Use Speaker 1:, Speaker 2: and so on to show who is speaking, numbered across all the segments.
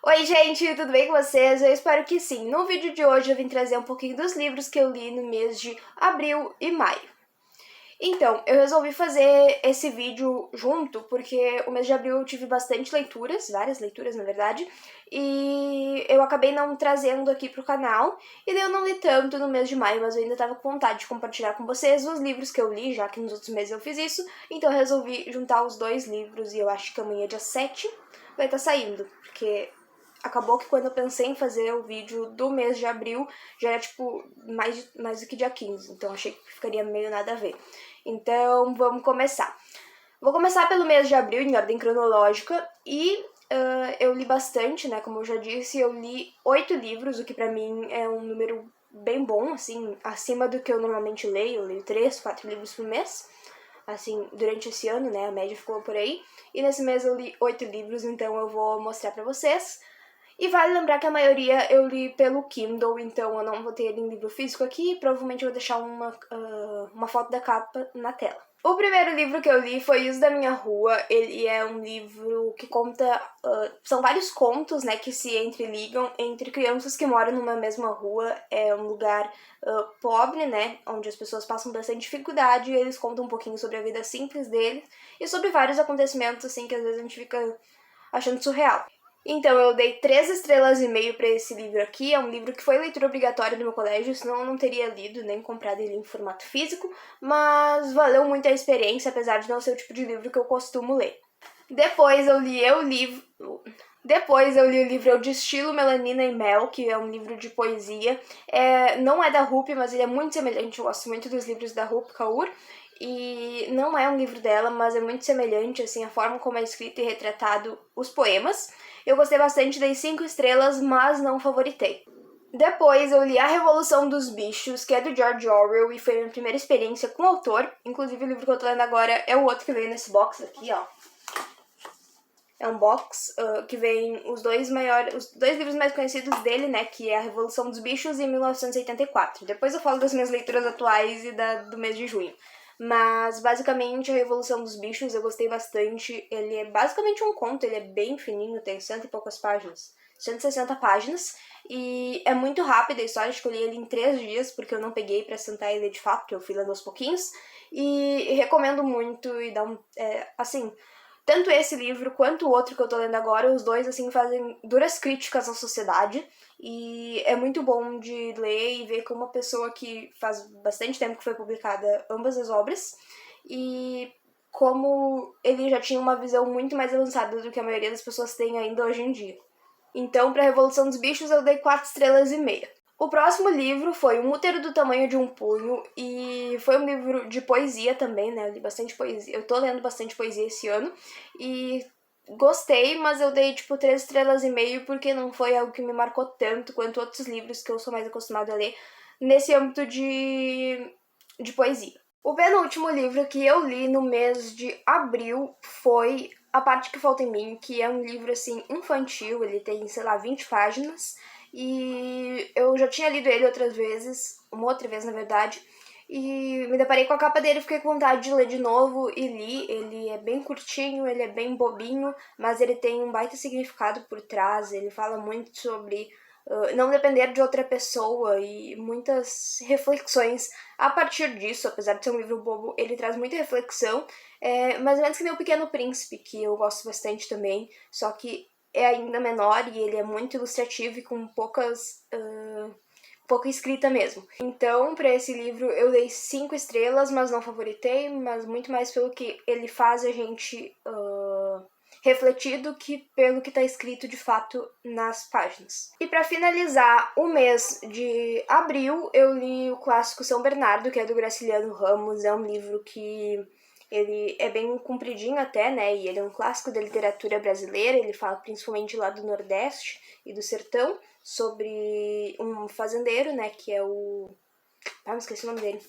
Speaker 1: Oi gente, tudo bem com vocês? Eu espero que sim. No vídeo de hoje eu vim trazer um pouquinho dos livros que eu li no mês de abril e maio. Então, eu resolvi fazer esse vídeo junto porque o mês de abril eu tive bastante leituras, várias leituras na verdade, e eu acabei não trazendo aqui pro canal, e daí eu não li tanto no mês de maio, mas eu ainda tava com vontade de compartilhar com vocês os livros que eu li, já que nos outros meses eu fiz isso, então eu resolvi juntar os dois livros e eu acho que amanhã, dia 7, vai estar saindo, porque acabou que quando eu pensei em fazer o vídeo do mês de abril, já era tipo mais do que dia 15, então achei que ficaria meio nada a ver. Então vamos começar. Vou começar pelo mês de abril, em ordem cronológica, e eu li bastante, né, como eu já disse, eu li 8 livros, o que pra mim é um número bem bom, assim, acima do que eu normalmente leio. Eu leio 3, 4 livros por mês, assim, durante esse ano, né, a média ficou por aí, e nesse mês eu li 8 livros, então eu vou mostrar pra vocês. E vale lembrar que a maioria eu li pelo Kindle, então eu não vou ter ele em livro físico aqui, provavelmente eu vou deixar uma foto da capa na tela. O primeiro livro que eu li foi Isso da Minha Rua. Ele é um livro que conta... são vários contos, né, que se entreligam entre crianças que moram numa mesma rua. É um lugar pobre, né, onde as pessoas passam bastante dificuldade, e eles contam um pouquinho sobre a vida simples deles e sobre vários acontecimentos, assim, que às vezes a gente fica achando surreal. Então, eu dei 3,5 estrelas pra esse livro aqui. É um livro que foi leitura obrigatória do meu colégio, senão eu não teria lido nem comprado ele em formato físico, mas valeu muito a experiência, apesar de não ser o tipo de livro que eu costumo ler. Depois eu li o livro Eu Destilo Melanina e Mel, que é um livro de poesia. Não é da Rupi, mas ele é muito semelhante. Eu gosto muito dos livros da Rupi Kaur. E não é um livro dela, mas é muito semelhante, assim, a forma como é escrito e retratado os poemas. Eu gostei bastante, dei 5 estrelas, mas não favoritei. Depois eu li A Revolução dos Bichos, que é do George Orwell, e foi a minha primeira experiência com o autor. Inclusive o livro que eu tô lendo agora é o outro que veio nesse box aqui, ó. É um box que vem os dois livros mais conhecidos dele, né, que é A Revolução dos Bichos e 1984. Depois eu falo das minhas leituras atuais e do mês de junho. Mas, basicamente, A Revolução dos Bichos eu gostei bastante. Ele é basicamente um conto, ele é bem fininho, tem 100 e poucas páginas. 160 páginas. E é muito rápido a história, escolhi ele em 3 dias, porque eu não peguei pra sentar e ler de fato, porque eu fui lendo aos pouquinhos. E recomendo muito e dá assim... Tanto esse livro quanto o outro que eu tô lendo agora, os dois, assim, fazem duras críticas à sociedade. E é muito bom de ler e ver como uma pessoa que faz bastante tempo que foi publicada ambas as obras, e como ele já tinha uma visão muito mais avançada do que a maioria das pessoas tem ainda hoje em dia. Então, pra Revolução dos Bichos, eu dei 4,5 estrelas. O próximo livro foi Um Útero do Tamanho de um Punho, e foi um livro de poesia também, né? Eu li bastante poesia, eu tô lendo bastante poesia esse ano, e gostei, mas eu dei, tipo, 3,5 estrelas porque não foi algo que me marcou tanto quanto outros livros que eu sou mais acostumada a ler nesse âmbito de poesia. O penúltimo livro que eu li no mês de abril foi A Parte Que Falta em Mim, que é um livro, assim, infantil. Ele tem, sei lá, 20 páginas, e eu já tinha lido ele outras vezes, uma outra vez, na verdade, e me deparei com a capa dele, fiquei com vontade de ler de novo e li. Ele é bem curtinho, ele é bem bobinho, mas ele tem um baita significado por trás. Ele fala muito sobre não depender de outra pessoa e muitas reflexões a partir disso. Apesar de ser um livro bobo, ele traz muita reflexão, mais ou menos que nem O Pequeno Príncipe, que eu gosto bastante também, só que é ainda menor e ele é muito ilustrativo e com pouca escrita mesmo. Então, para esse livro eu dei 5 estrelas, mas não favoritei, mas muito mais pelo que ele faz a gente refletir do que pelo que está escrito de fato nas páginas. E para finalizar o mês de abril, eu li o clássico São Bernardo, que é do Graciliano Ramos. É um livro que ele é bem compridinho até, né, e ele é um clássico da literatura brasileira. Ele fala principalmente lá do Nordeste e do Sertão, sobre um fazendeiro, né, que é o... não esqueci o nome dele.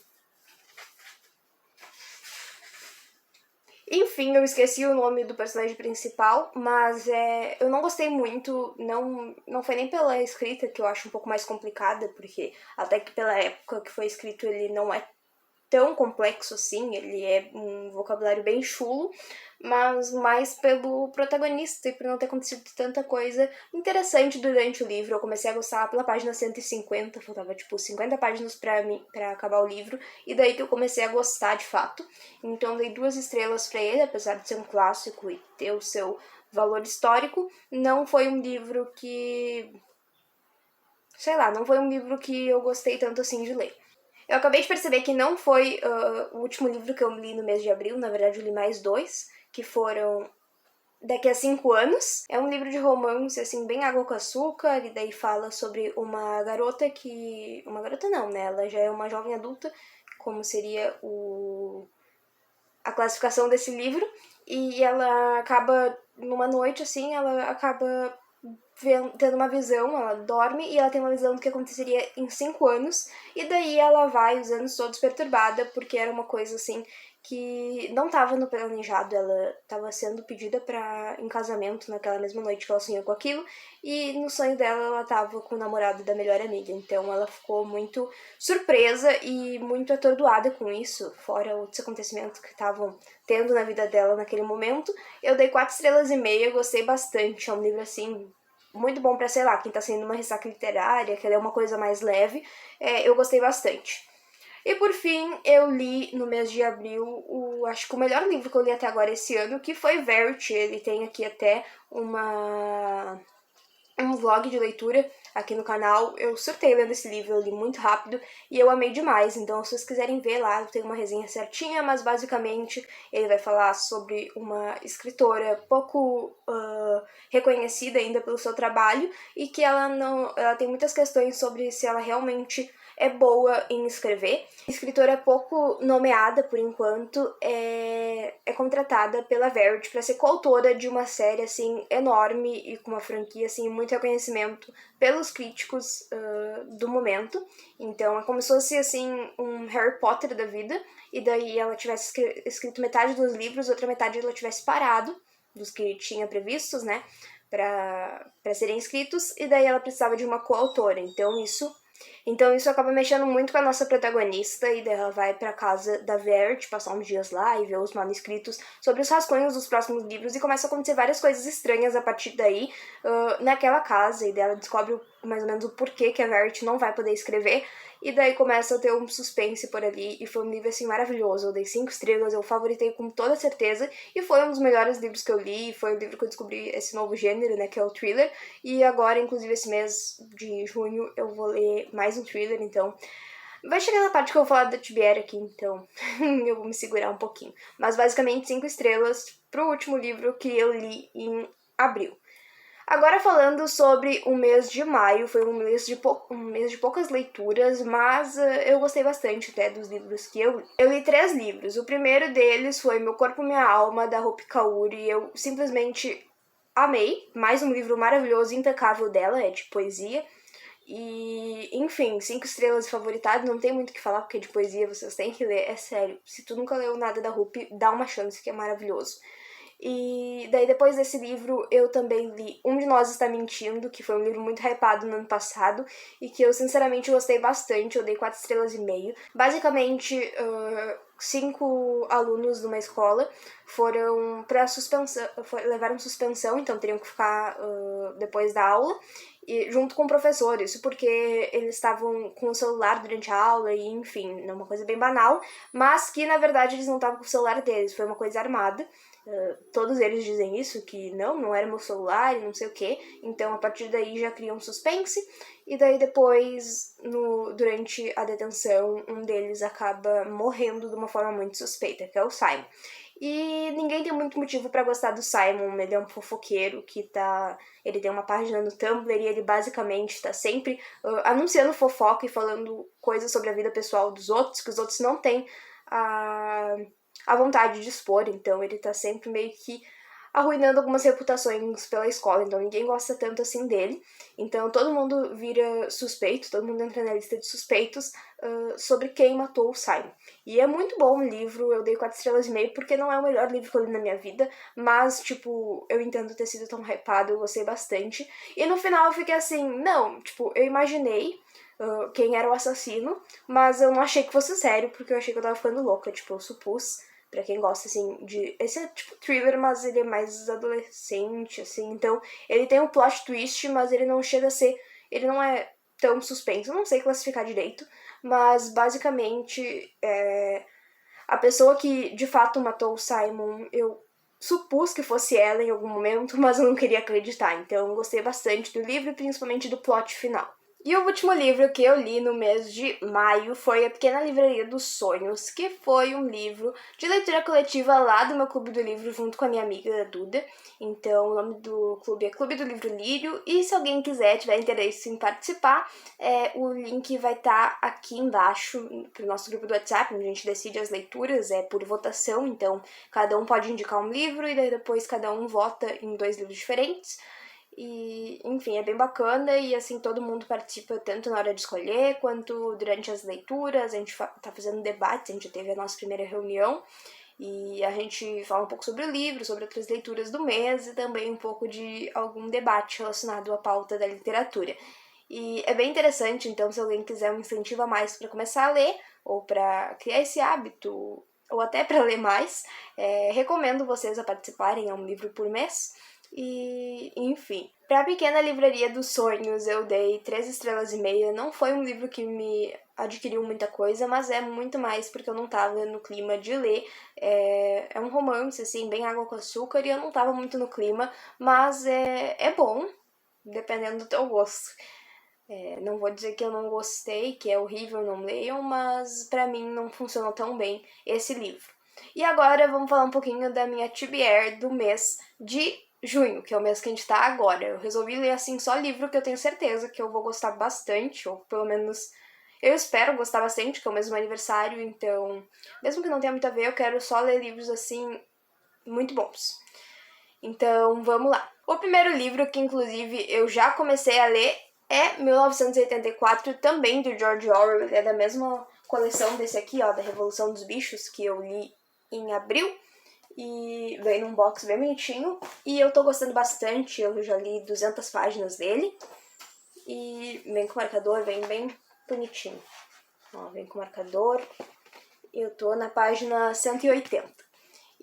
Speaker 1: Enfim, eu esqueci o nome do personagem principal, mas eu não gostei muito, não foi nem pela escrita, que eu acho um pouco mais complicada, porque até que pela época que foi escrito ele não é tão complexo assim, ele é um vocabulário bem chulo, mas mais pelo protagonista e por não ter acontecido tanta coisa interessante durante o livro. Eu comecei a gostar pela página 150, faltava tipo 50 páginas pra acabar o livro, e daí que eu comecei a gostar de fato. Então dei 2 estrelas pra ele, apesar de ser um clássico e ter o seu valor histórico. Não foi um livro que... sei lá, não foi um livro que eu gostei tanto assim de ler. Eu acabei de perceber que não foi o último livro que eu li no mês de abril, na verdade eu li mais 2, que foram Daqui a 5 Anos. É um livro de romance, assim, bem água com açúcar, e daí fala sobre uma garota que... uma garota não, né? Ela já é uma jovem adulta, como seria a classificação desse livro, e ela acaba, numa noite, assim, ela acaba tendo uma visão, ela dorme e ela tem uma visão do que aconteceria em 5 anos, e daí ela vai os anos todos perturbada, porque era uma coisa assim que não estava no planejado, ela estava sendo pedida para em casamento naquela mesma noite que ela sonhou com aquilo, e no sonho dela ela estava com o namorado da melhor amiga, então ela ficou muito surpresa e muito atordoada com isso, fora outros acontecimentos que estavam tendo na vida dela naquele momento. Eu dei 4 estrelas e meia, gostei bastante, é um livro assim muito bom pra, sei lá, quem tá saindo uma ressaca literária, que é uma coisa mais leve, eu gostei bastante. E por fim, eu li no mês de abril acho que o melhor livro que eu li até agora esse ano, que foi Verity. Ele tem aqui até um vlog de leitura aqui no canal. Eu surtei lendo esse livro, eu li muito rápido e eu amei demais. Então, se vocês quiserem ver lá, tem uma resenha certinha, mas basicamente ele vai falar sobre uma escritora pouco reconhecida ainda pelo seu trabalho, e que ela tem muitas questões sobre se ela realmente é boa em escrever. A escritora pouco nomeada por enquanto é contratada pela Verity para ser coautora de uma série assim enorme e com uma franquia assim muito reconhecimento pelos críticos do momento. Então é como se fosse assim um Harry Potter da vida, e daí ela tivesse escrito metade dos livros, outra metade ela tivesse parado dos que tinha previstos, né, para serem escritos, e daí ela precisava de uma coautora. Então isso acaba mexendo muito com a nossa protagonista, e daí ela vai pra casa da Verity, passar uns dias lá e ver os manuscritos sobre os rascunhos dos próximos livros, e começa a acontecer várias coisas estranhas a partir daí naquela casa, e daí ela descobre mais ou menos o porquê que a Verity não vai poder escrever, e daí começa a ter um suspense por ali, e foi um livro assim maravilhoso. Eu dei 5 estrelas, eu favoritei com toda certeza, e foi um dos melhores livros que eu li, foi o livro que eu descobri esse novo gênero, né, que é o thriller, e agora, inclusive, esse mês de junho, eu vou ler mais um thriller, então vai chegar na parte que eu vou falar da Tibiera aqui, então eu vou me segurar um pouquinho. Mas basicamente 5 estrelas pro último livro que eu li em abril. Agora falando sobre o mês de maio, foi um mês de poucas leituras, mas eu gostei bastante até dos livros que eu li. Eu li 3 livros. O primeiro deles foi Meu Corpo, Minha Alma, da Rupi Kaur, e eu simplesmente amei. Mais um livro maravilhoso, impecável dela, é de poesia. E, enfim, 5 estrelas favoritado, não tem muito o que falar, porque de poesia vocês têm que ler, é sério. Se tu nunca leu nada da Rupi, dá uma chance, que é maravilhoso. E daí, depois desse livro, eu também li Um de Nós Está Mentindo, que foi um livro muito hypado no ano passado, e que eu, sinceramente, gostei bastante. Eu dei 4 estrelas e meio. Basicamente, 5 alunos de uma escola foram para suspensão, levaram suspensão, então teriam que ficar depois da aula, e junto com o professor. Isso porque eles estavam com o celular durante a aula, e enfim, é uma coisa bem banal, mas que na verdade eles não estavam com o celular deles, foi uma coisa armada. Todos eles dizem isso, que não era meu celular e não sei o que. Então a partir daí já cria um suspense, e daí depois, durante a detenção, um deles acaba morrendo de uma forma muito suspeita, que é o Simon. E ninguém tem muito motivo pra gostar do Simon. Ele é um fofoqueiro ele tem uma página no Tumblr, e ele basicamente tá sempre anunciando fofoca e falando coisas sobre a vida pessoal dos outros, que os outros não têm a vontade de expor. Então ele tá sempre meio que arruinando algumas reputações pela escola, então ninguém gosta tanto assim dele. Então todo mundo vira suspeito, todo mundo entra na lista de suspeitos sobre quem matou o Simon. E é muito bom o livro, eu dei 4 estrelas e meio, porque não é o melhor livro que eu li na minha vida, mas, tipo, eu entendo ter sido tão hypado, eu gostei bastante. E no final eu fiquei assim, não, tipo, eu imaginei quem era o assassino, mas eu não achei que fosse sério, porque eu achei que eu tava ficando louca, tipo, eu supus, pra quem gosta, assim, de... Esse é tipo thriller, mas ele é mais adolescente, assim, então ele tem um plot twist, mas ele não chega a ser... Ele não é tão suspenso, eu não sei classificar direito, mas basicamente a pessoa que de fato matou o Simon, eu supus que fosse ela em algum momento, mas eu não queria acreditar, então eu gostei bastante do livro e principalmente do plot final. E o último livro que eu li no mês de maio foi A Pequena Livraria dos Sonhos, que foi um livro de leitura coletiva lá do meu clube do livro junto com a minha amiga Duda. Então, o nome do clube é Clube do Livro Lírio, e se alguém quiser, tiver interesse em participar, o link vai estar aqui embaixo pro nosso grupo do WhatsApp, onde a gente decide as leituras, é por votação, então cada um pode indicar um livro e daí depois cada um vota em 2 livros diferentes. E, enfim, é bem bacana e, assim, todo mundo participa tanto na hora de escolher quanto durante as leituras. A gente tá fazendo debates, a gente teve a nossa primeira reunião e a gente fala um pouco sobre o livro, sobre outras leituras do mês e também um pouco de algum debate relacionado à pauta da literatura. E é bem interessante, então, se alguém quiser um incentivo a mais para começar a ler ou para criar esse hábito ou até para ler mais, recomendo vocês a participarem, é um livro por mês. E, enfim, para a Pequena Livraria dos Sonhos eu dei 3 estrelas e meia. Não foi um livro que me adquiriu muita coisa, mas é muito mais porque eu não tava no clima de ler. É um romance, assim, bem água com açúcar, e eu não tava muito no clima, mas é bom, dependendo do teu gosto. Não vou dizer que eu não gostei, que é horrível, não leiam, mas pra mim não funcionou tão bem esse livro. E agora vamos falar um pouquinho da minha TBR do mês de junho, que é o mês que a gente tá agora. Eu resolvi ler, assim, só livro que eu tenho certeza que eu vou gostar bastante, ou pelo menos eu espero gostar bastante, que é o mesmo aniversário, então, mesmo que não tenha muito a ver, eu quero só ler livros, assim, muito bons. Então, vamos lá. O primeiro livro, que inclusive eu já comecei a ler, é 1984, também do George Orwell. Ele é da mesma coleção desse aqui, ó, da Revolução dos Bichos, que eu li em abril. E vem num box bem bonitinho. E eu tô gostando bastante, eu já li 200 páginas dele. E vem com marcador, vem bem bonitinho. Ó, vem com marcador. Eu tô na página 180.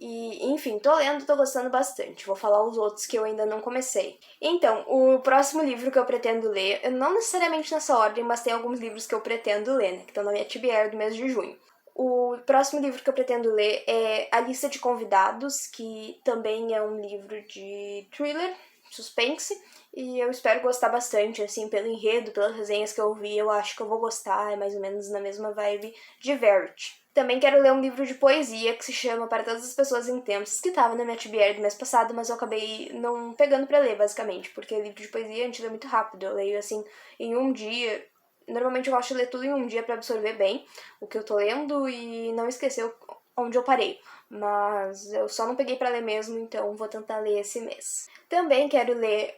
Speaker 1: E, enfim, tô lendo, tô gostando bastante. Vou falar os outros que eu ainda não comecei. Então, o próximo livro que eu pretendo ler, não necessariamente nessa ordem, mas tem alguns livros que eu pretendo ler, né, que estão na minha TBR do mês de junho. O próximo livro que eu pretendo ler é A Lista de Convidados, que também é um livro de thriller, suspense, e eu espero gostar bastante, assim, pelo enredo, pelas resenhas que eu vi, eu acho que eu vou gostar, é mais ou menos na mesma vibe de Verity. Também quero ler um livro de poesia que se chama Para Todas as Pessoas Intensas, que estava na minha TBR do mês passado, mas eu acabei não pegando pra ler, basicamente, porque livro de poesia a gente lê muito rápido, eu leio, assim, em um dia. Normalmente eu gosto de ler tudo em um dia para absorver bem o que eu tô lendo e não esquecer onde eu parei. Mas eu só não peguei para ler mesmo, então vou tentar ler esse mês. Também quero ler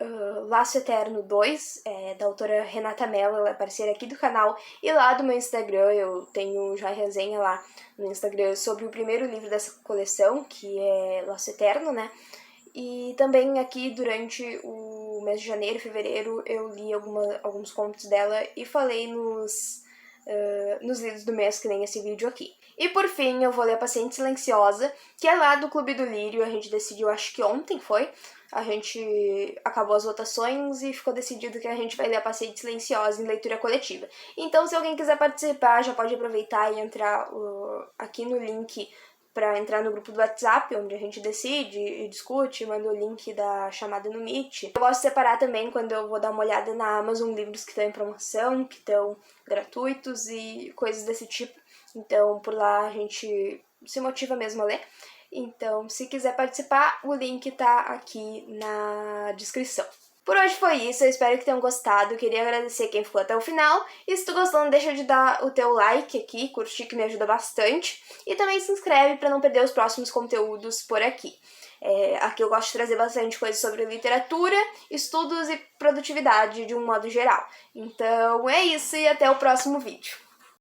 Speaker 1: Laço Eterno 2, da autora Renata Mello, ela é parceira aqui do canal, e lá do meu Instagram, eu tenho já resenha lá no Instagram sobre o primeiro livro dessa coleção, que é Laço Eterno, né? E também aqui durante o mês de janeiro e fevereiro eu li alguns contos dela e falei nos lidos do mês, que nem esse vídeo aqui. E por fim, eu vou ler A Paciente Silenciosa, que é lá do Clube do Lírio. A gente decidiu, acho que ontem foi. A gente acabou as votações e ficou decidido que a gente vai ler A Paciente Silenciosa em leitura coletiva. Então, se alguém quiser participar, já pode aproveitar e entrar aqui no link para entrar no grupo do WhatsApp, onde a gente decide e discute, manda o link da chamada no Meet. Eu gosto de separar também, quando eu vou dar uma olhada na Amazon, livros que estão em promoção, que estão gratuitos e coisas desse tipo. Então, por lá a gente se motiva mesmo a ler. Então, se quiser participar, o link tá aqui na descrição. Por hoje foi isso, eu espero que tenham gostado, queria agradecer quem ficou até o final, e se tu gostou não deixa de dar o teu like aqui, curtir que me ajuda bastante, e também se inscreve para não perder os próximos conteúdos por aqui. Aqui eu gosto de trazer bastante coisas sobre literatura, estudos e produtividade de um modo geral. Então é isso e até o próximo vídeo.